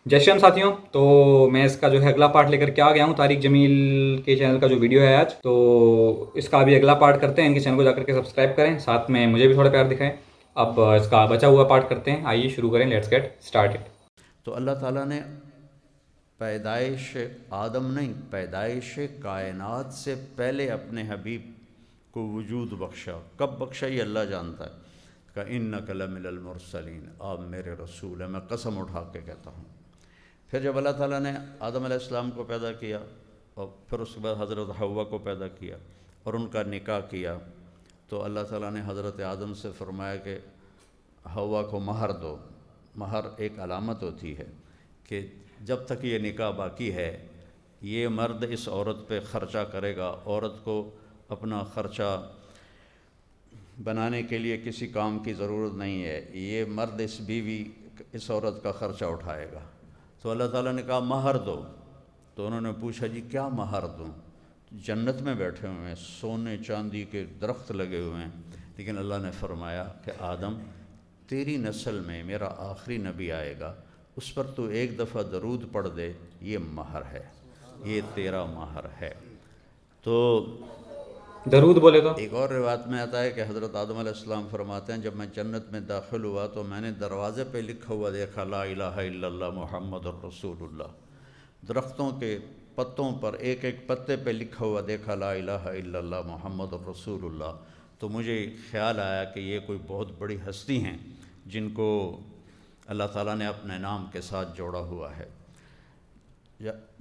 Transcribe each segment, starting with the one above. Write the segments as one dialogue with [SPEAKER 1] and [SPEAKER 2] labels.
[SPEAKER 1] जय श्री राम साथियों। तो मैं इसका जो है अगला पार्ट लेकर के आ गया हूँ। तारिक जमील के चैनल का जो वीडियो है आज, तो इसका अभी अगला पार्ट करते हैं। इनके चैनल को जाकर के सब्सक्राइब करें, साथ में मुझे भी थोड़ा प्यार दिखाएं। अब इसका बचा हुआ पार्ट करते हैं। आइए शुरू करें, लेट्स गेट स्टार्टेड।
[SPEAKER 2] तो अल्लाह ताला ने पैदाइश आदम नहीं, पैदाइश कायनात से पहले अपने हबीब को वजूद बख्शा। कब बख्शा ये अल्लाह जानता है। का इन्नक लमिनल मुरसलीन, आप मेरे रसूल हैं, मैं कसम उठा के कहता हूँ। फिर जब अल्लाह ताला ने आदम अलैहिस्सलाम को पैदा किया और फिर उसके बाद हज़रत हव्वा को पैदा किया और उनका निकाह किया, तो अल्लाह ताला ने हज़रत आदम से फरमाया कि हव्वा को महर दो। महर एक अलामत होती है कि जब तक ये निकाह बाकी है, ये मर्द इस औरत पे ख़र्चा करेगा। औरत को अपना ख़र्चा बनाने के लिए किसी काम की ज़रूरत नहीं है, ये मर्द इस बीवी इस औरत का ख़र्चा उठाएगा। तो अल्लाह ताला ने कहा महर दो। तो उन्होंने पूछा जी क्या महर दूँ। जन्नत में बैठे हुए हैं, सोने चांदी के दरख्त लगे हुए हैं, लेकिन अल्लाह ने फरमाया कि आदम तेरी नस्ल में मेरा आखिरी नबी आएगा, उस पर तू एक दफ़ा दरूद पढ़ दे, ये महर है, ये तेरा महर है। तो
[SPEAKER 1] दरूद बोले तो
[SPEAKER 2] एक और रिवायत में आता है कि हज़रत आदम अलैहिस्सलाम फरमाते हैं, जब मैं जन्नत में दाखिल हुआ तो मैंने दरवाज़े पे लिखा हुआ देखा, ला इलाहा इल्लल्लाह मुहम्मदुर रसूलुल्लाह। दरख्तों के पत्तों पर एक एक पत्ते पे लिखा हुआ देखा, ला इलाहा इल्लल्लाह मुहम्मदुर रसूलुल्लाह। तो मुझे ख्याल आया कि ये कोई बहुत बड़ी हस्ती हैं जिनको अल्लाह ताला ने अपने नाम के साथ जोड़ा हुआ है।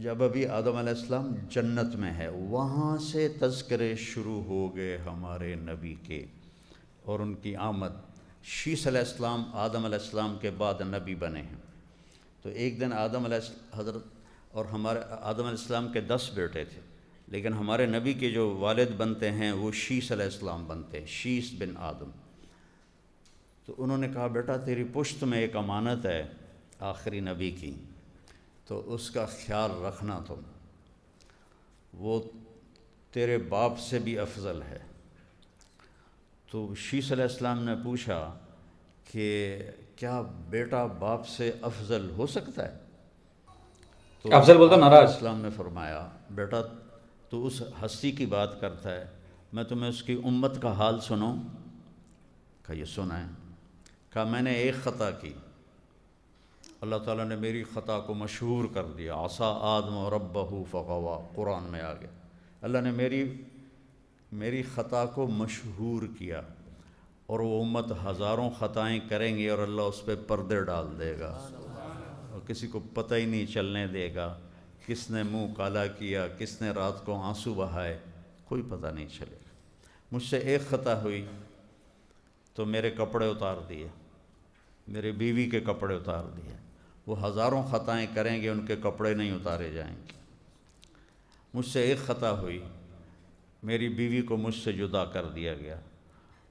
[SPEAKER 2] जब अभी आदम अलैहिस्सलाम जन्नत में है, वहाँ से तज़किरे शुरू हो गए हमारे नबी के और उनकी आमद। शीस अलैहिस्सलाम आदम अलैहिस्सलाम के बाद नबी बने हैं। तो एक दिन हज़रत और हमारे आदम अलैहिस्सलाम के 10 बेटे थे, लेकिन हमारे नबी के जो वालिद बनते हैं वो शीस अलैहिस्सलाम बनते हैं, शीस बिन आदम। तो उन्होंने कहा बेटा तेरी पुश्त में एक अमानत है आखिरी नबी की, तो उसका ख्याल रखना तुम, वो तेरे बाप से भी अफजल है। तो शीस अलैहिस्सलाम ने पूछा कि क्या बेटा बाप से अफजल हो सकता है। तो
[SPEAKER 1] अफजल बोलता
[SPEAKER 2] आदम
[SPEAKER 1] नाराज।
[SPEAKER 2] अलैहिस्सलाम ने फरमाया बेटा तू उस हस्ती की बात करता है, मैं तुम्हें उसकी उम्मत का हाल सुनाऊं। कहा ये सुना है। कहा मैंने एक ख़ता की, अल्लाह ताला ने मेरी ख़ता को मशहूर कर दिया। आसा आदम रब्बहू फ़ग़वा, कुरान में आ गया। अल्लाह ने मेरी ख़ता को मशहूर किया और वो उम्मत हज़ारों ख़ताएँ करेंगी और अल्लाह उस पर पर्दे डाल देगा और किसी को पता ही नहीं चलने देगा किसने मुँह काला किया, किसने रात को आंसू बहाए, कोई पता नहीं चलेगा। मुझसे एक ख़ता हुई तो मेरे कपड़े उतार दिए, मेरे बीवी के कपड़े उतार दिए। वो हज़ारों ख़ताएँ करेंगे, उनके कपड़े नहीं उतारे जाएंगे। मुझसे एक ख़ता हुई, मेरी बीवी को मुझसे जुदा कर दिया गया।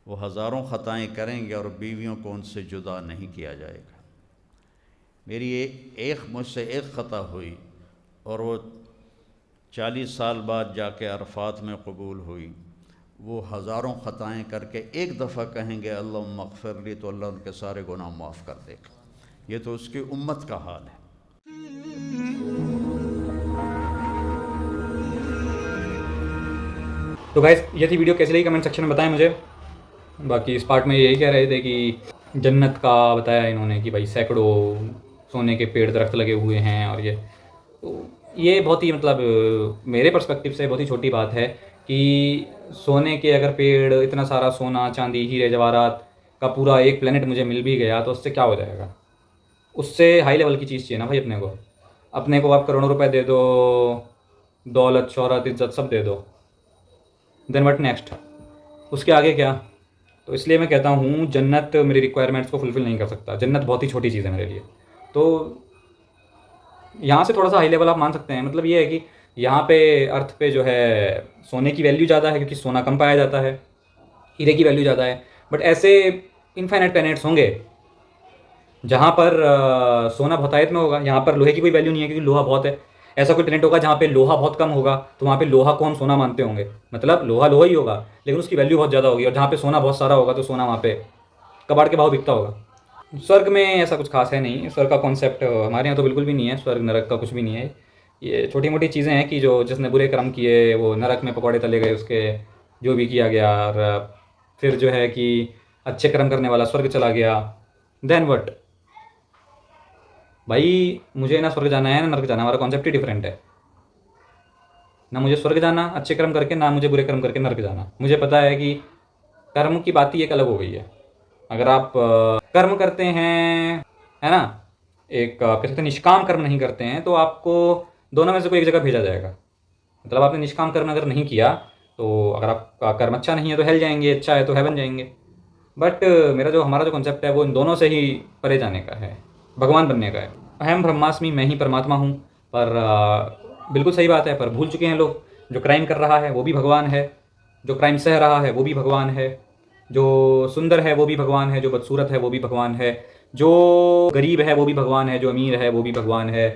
[SPEAKER 2] वो हज़ारों ख़ताएँ करेंगे और बीवियों को उनसे जुदा नहीं किया जाएगा। मेरी मुझसे एक ख़ता हुई और वो 40 साल बाद जाके अरफात में कबूल हुई। वो हज़ारों ख़ताएँ करके एक दफ़ा कहेंगे अल्लाहुम्मा मग़फ़िरली, तो अल्लाह उनके सारे गुनाह माफ़ कर देगा। ये तो उसकी उम्मत का हाल है।
[SPEAKER 1] तो गाइस ये थी वीडियो, कैसी लगी कमेंट सेक्शन में बताएं मुझे। बाकी इस पार्ट में यही कह रहे थे कि जन्नत का बताया इन्होंने कि भाई सैकड़ों सोने के पेड़ दरख्त लगे हुए हैं, और ये बहुत ही मतलब मेरे पर्सपेक्टिव से बहुत ही छोटी बात है कि सोने के अगर पेड़, इतना सारा सोना चांदी हीरे जवाहरात का पूरा एक प्लेनेट मुझे मिल भी गया तो उससे क्या हो जाएगा। उससे हाई लेवल की चीज़ चाहिए ना भाई अपने को आप करोड़ों रुपए दे दो, दौलत शोहरत इज्जत सब दे दो, देन व्हाट नेक्स्ट, उसके आगे क्या। तो इसलिए मैं कहता हूँ जन्नत मेरी रिक्वायरमेंट्स को फुलफ़िल नहीं कर सकता। जन्नत बहुत ही छोटी चीज़ है मेरे लिए। तो यहाँ से थोड़ा सा हाई लेवल आप मान सकते हैं। मतलब ये है कि यहाँ पे अर्थ पे जो है सोने की वैल्यू ज़्यादा है क्योंकि सोना कम पाया जाता है, हीरे की वैल्यू ज़्यादा है। बट ऐसे इनफाइनाइट प्लैनेट्स होंगे जहाँ पर सोना बहुतायत में होगा, यहाँ पर लोहे की कोई वैल्यू नहीं है क्योंकि लोहा बहुत है। ऐसा कोई प्लेनेट होगा जहाँ पे लोहा बहुत कम होगा, तो वहाँ पे लोहा को हम सोना मानते होंगे, मतलब लोहा लोहा ही होगा लेकिन उसकी वैल्यू बहुत ज़्यादा होगी। और जहाँ पे सोना बहुत सारा होगा तो सोना वहाँ पे कबाड़ के भाव बिकता होगा। स्वर्ग में ऐसा कुछ खास है नहीं, स्वर्ग का कॉन्सेप्ट हमारे यहाँ तो बिल्कुल भी नहीं है, स्वर्ग नरक का कुछ भी नहीं है। ये छोटी मोटी चीज़ें हैं कि जो जिसने बुरे कर्म किए वो नरक में पकौड़े तले गए उसके, जो भी किया गया, और फिर जो है कि अच्छे कर्म करने वाला स्वर्ग चला गया। देन वट भाई, मुझे ना स्वर्ग जाना है ना नरक जाना, हमारा कॉन्सेप्ट ही डिफरेंट है। ना मुझे स्वर्ग जाना अच्छे कर्म करके, ना मुझे बुरे कर्म करके नरक जाना। मुझे पता है कि कर्म की बात ही एक अलग हो गई है। अगर आप कर्म करते हैं, है ना, एक कह सकते हैं निष्काम कर्म नहीं करते हैं, तो आपको दोनों में से कोई एक जगह भेजा जाएगा। मतलब आपने निष्काम कर्म अगर नहीं किया, तो अगर आपका कर्म अच्छा नहीं है तो हेल जाएंगे, अच्छा है तो हेवन जाएंगे। बट हमारा जो कॉन्सेप्ट है वो इन दोनों से ही परे जाने का है, भगवान बनने का है। अहम ब्रह्मास्मि, मैं ही परमात्मा हूँ। पर बिल्कुल सही बात है, पर भूल चुके हैं लोग। जो क्राइम कर रहा है वो भी भगवान है, जो क्राइम सह रहा है वो भी भगवान है, जो सुंदर है वो भी भगवान है, जो बदसूरत है वो भी भगवान है, जो गरीब है वो भी भगवान है, जो अमीर है वो भी भगवान है।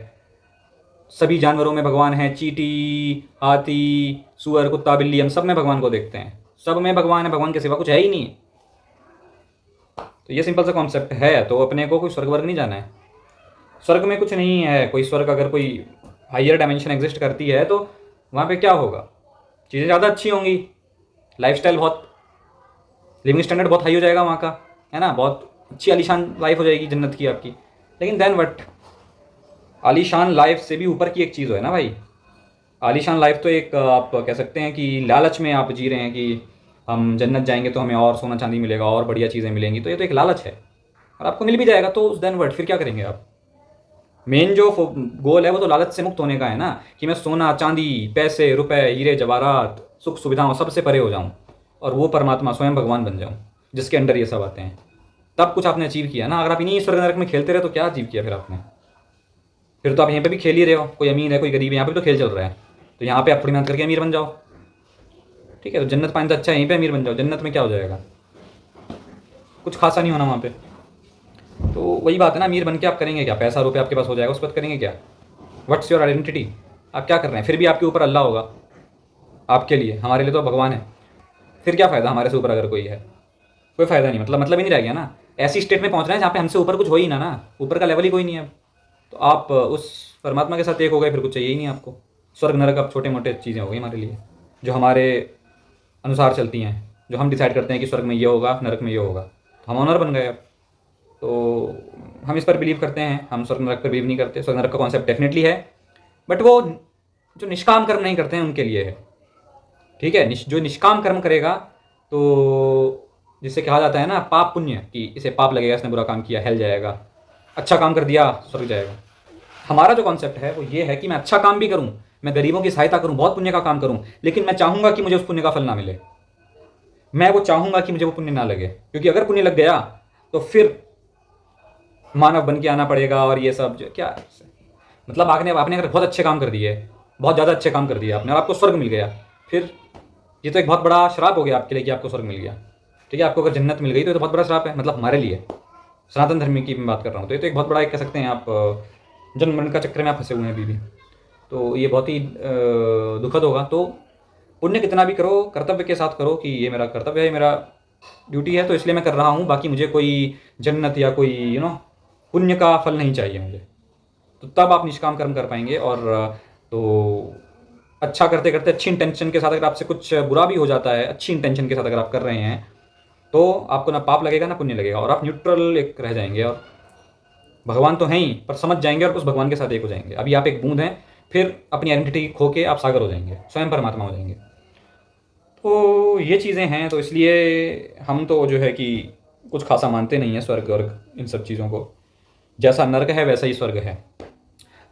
[SPEAKER 1] सभी जानवरों में भगवान है, चींटी, हाथी, सुअर, कुत्ता, बिल्ली, हम सब में भगवान को देखते हैं। सब में भगवान है, भगवान के सिवा कुछ है ही नहीं। तो ये सिंपल सा कॉन्सेप्ट है। तो अपने को कोई स्वर्ग वर्ग नहीं जाना है, स्वर्ग में कुछ नहीं है। कोई स्वर्ग, अगर कोई हाइयर डायमेंशन एग्जिस्ट करती है तो वहाँ पे क्या होगा, चीज़ें ज़्यादा अच्छी होंगी, लाइफस्टाइल बहुत, लिविंग स्टैंडर्ड बहुत हाई हो जाएगा वहाँ का, है ना, बहुत अच्छी आलीशान लाइफ हो जाएगी जन्नत की आपकी। लेकिन देन वट, आलीशान लाइफ से भी ऊपर की एक चीज़ है ना भाई। आलीशान लाइफ तो एक आप कह सकते हैं कि लालच में आप जी रहे हैं कि हम जन्नत जाएंगे तो हमें और सोना चांदी मिलेगा और बढ़िया चीज़ें मिलेंगी, तो ये तो एक लालच है। और आपको मिल भी जाएगा तो देन वट, फिर क्या करेंगे आप। मेन जो गोल है वो तो लालच से मुक्त होने का है ना, कि मैं सोना चांदी, पैसे, रुपए, हीरे जवाहरात, सुख सुविधाओं सबसे परे हो जाऊं और वो परमात्मा स्वयं भगवान बन जाऊं जिसके अंडर ये सब आते हैं। तब कुछ आपने अचीव किया ना। अगर आप इन्हीं स्वर्ग नरक में खेलते रहे तो क्या अचीव किया फिर आपने। फिर तो आप यहाँ पे भी खेल ही रहे हो, कोई अमीर है कोई गरीब है, यहाँ पे भी तो खेल चल रहा है। तो यहाँ पे आप थोड़ी मेहनत करके अमीर बन जाओ, ठीक है। तो जन्नत पाने से अच्छा है यहीं पे अमीर बन जाओ। जन्नत में क्या हो जाएगा, कुछ खासा नहीं होना वहाँ पे। तो वही बात है ना, अमीर बन के आप करेंगे क्या, पैसा रुपये आपके पास हो जाएगा, उस पर करेंगे क्या। व्हाट्स योर आइडेंटिटी, आप क्या कर रहे हैं। फिर भी आपके ऊपर अल्लाह होगा, आपके लिए, हमारे लिए तो भगवान है। फिर क्या फ़ायदा हमारे से ऊपर अगर कोई है, कोई फ़ायदा नहीं, मतलब ही नहीं रह गया ना। ऐसी स्टेट में पहुंच रहे हैं जहाँ पे हमसे ऊपर कुछ हो ही ना, ऊपर का लेवल ही कोई नहीं है अब। तो आप उस परमात्मा के साथ एक हो गए, फिर कुछ चाहिए ही नहीं आपको। स्वर्ग नरक अब छोटे मोटे चीज़ें हो गई हमारे लिए, जो हमारे अनुसार चलती हैं, जो हम डिसाइड करते हैं कि स्वर्ग में ये होगा, नरक में ये होगा, तो हम ऑनर बन गए अब। तो हम इस पर बिलीव करते हैं, हम स्वर्ग नरक पर बिलीव नहीं करते। स्वर्ग नरक का कॉन्सेप्ट डेफिनेटली है, बट वो जो निष्काम कर्म नहीं करते हैं उनके लिए है, ठीक है। जो निष्काम कर्म करेगा, तो जिसे कहा जाता है ना पाप पुण्य, कि इसे पाप लगेगा, इसने बुरा काम किया हेल जाएगा, अच्छा काम कर दिया स्वर्ग जाएगा। हमारा जो कॉन्सेप्ट है वो ये है कि मैं अच्छा काम भी करूं, मैं गरीबों की सहायता करूं, बहुत पुण्य का काम करूं, लेकिन मैं चाहूंगा कि मुझे उस पुण्य का फल ना मिले। मैं वो चाहूंगा कि मुझे वो पुण्य ना लगे, क्योंकि अगर पुण्य लग गया तो फिर मानव बन के आना पड़ेगा, और ये सब जो क्या, मतलब आपने आपने अगर बहुत अच्छे काम कर दिए, बहुत ज़्यादा अच्छे काम कर दिए आपने, और आपको स्वर्ग मिल गया, फिर ये तो एक बहुत बड़ा श्राप हो गया आपके लिए कि आपको स्वर्ग मिल गया, ठीक है। आपको अगर जन्नत मिल गई तो ये तो बहुत बड़ा श्राप है, मतलब हमारे लिए, सनातन धर्म की मैं बात कर रहा हूँ। तो ये तो एक बहुत बड़ा, एक कह सकते हैं आप, जन्म मरण का चक्कर में आप फंसे हुए हैं अभी भी। तो ये बहुत ही दुखद होगा। तो पुण्य कितना भी करो, कर्तव्य के साथ करो कि ये मेरा कर्तव्य है, मेरा ड्यूटी है, तो इसलिए मैं कर रहा हूँ। बाकी मुझे कोई जन्नत या कोई पुण्य का फल नहीं चाहिए मुझे। तो तब आप निष्काम कर्म कर पाएंगे। और तो अच्छा करते करते अच्छी इंटेंशन के साथ अगर आपसे कुछ बुरा भी हो जाता है, अच्छी इंटेंशन के साथ अगर आप कर रहे हैं, तो आपको ना पाप लगेगा ना पुण्य लगेगा, और आप न्यूट्रल एक रह जाएंगे। और भगवान तो हैं ही, पर समझ जाएंगे और उस भगवान के साथ एक हो जाएंगे। अभी आप एक बूंद हैं, फिर अपनी आइडेंटिटी खो के आप सागर हो जाएंगे, स्वयं परमात्मा हो जाएंगे। तो ये चीज़ें हैं। तो इसलिए हम तो जो है कि कुछ खासा मानते नहीं हैं स्वर्ग और इन सब चीज़ों को। जैसा नरक है वैसा ही स्वर्ग है।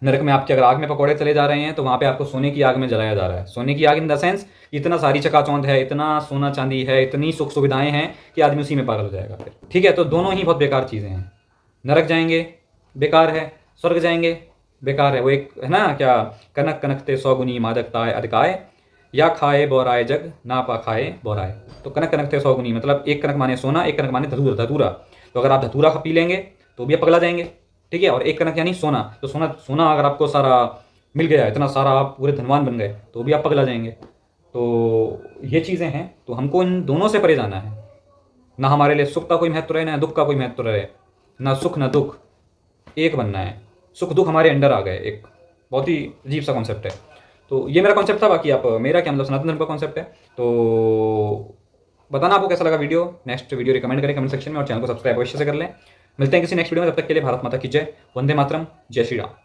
[SPEAKER 1] नरक में आपके अगर आग में पकौड़े चले जा रहे हैं, तो वहाँ पे आपको सोने की आग में जलाया जा रहा है। सोने की आग इन द सेंस, इतना सारी चकाचौंध है, इतना सोना चांदी है, इतनी सुख सुविधाएं हैं कि आदमी उसी में पागल हो जाएगा फिर, ठीक है। तो दोनों ही बहुत बेकार चीज़ें हैं। नरक जाएंगे बेकार है, स्वर्ग जाएंगे बेकार है। वो एक है ना क्या, कनक कनकते सौगुनी मादकता अधिकाय, या खाए बोराए जग ना पा खाए बोराए। तो कनक कनकते सौगुनी मतलब एक कनक माने सोना, एक कनक माने धतूरा, धतूरा। तो अगर आप धतूरा पी लेंगे तो भी आप पगला जाएंगे, ठीक है। और एक कनक यानी सोना, तो सोना सोना अगर आपको सारा मिल गया, इतना सारा, आप पूरे धनवान बन गए, तो भी आप पगला जाएंगे। तो ये चीज़ें हैं। तो हमको इन दोनों से परे जाना है। ना हमारे लिए सुख का कोई महत्व रहे, ना दुख का कोई महत्व रहे। ना सुख ना दुख, एक बनना है। सुख दुख हमारे अंडर आ गए, एक बहुत ही अजीब सा कॉन्सेप्ट है। तो ये मेरा कॉन्सेप्ट था। बाकी आप मेरा क्या मतलब सनातन धर्म का कॉन्सेप्ट है। तो बताना आपको कैसा लगा वीडियो। नेक्स्ट वीडियो रिकमेंड करें कमेंट सेक्शन में और चैनल को सब्सक्राइब अवश्य से कर लें। मिलते हैं किसी नेक्स्ट वीडियो में, तब तक के लिए भारत माता की जय, वंदे मातरम, जय श्री राम।